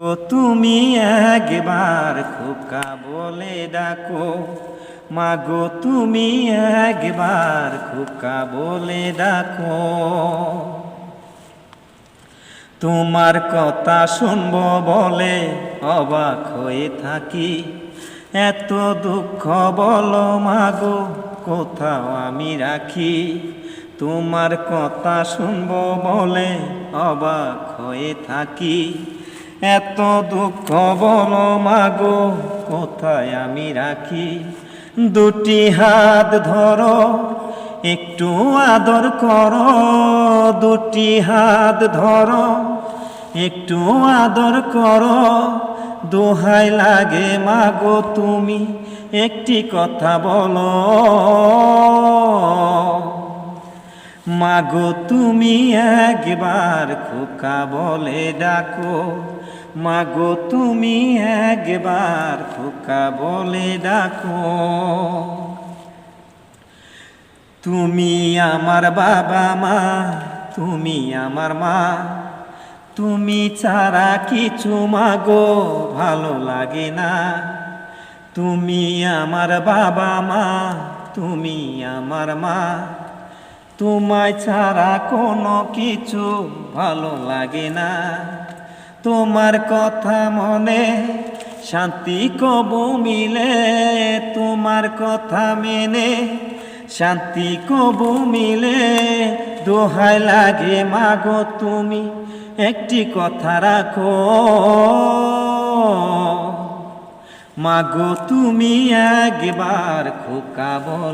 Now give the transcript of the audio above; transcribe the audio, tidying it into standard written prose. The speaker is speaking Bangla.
ও তুমি একবার খোকা বলে ডাকো, মাগো তুমি একবার খোকা বলে ডাকো। তোমার কথা শুনবো বলে অবাক হয়ে থাকি, এত দুঃখ বলো মাগো কোথাও আমি রাখি। তোমার কথা শুনবো বলে অবাক হয়ে থাকি, এত দুঃখ বলো মাগো কোথায় আমি রাখি। দুটি হাত ধরো একটু আদর করো, দুটি হাত ধরো একটু আদর করো। দোহাই লাগে মাগো তুমি একটি কথা বলো, মাগো তুমি একবার খোকা বলে ডাকো, মাগো তুমি একবার খোকা বলে ডাকো। তুমি আমার বাবা মা, তুমি আমার মা, তুমি ছাড়া কিছু মাগো ভালো লাগে না। তুমি আমার বাবা মা, তুমি আমার মা, তোমায় ছাড়া কোনো কিছু ভালো লাগে না। তোমার কথা মনে শান্তি কবু মিলে, তোমার কথা মেনে শান্তি কবু মিলে। দোহাই লাগে মাগো তুমি একটি কথা রাখো, মাগো তুমি একবার খোকা বলে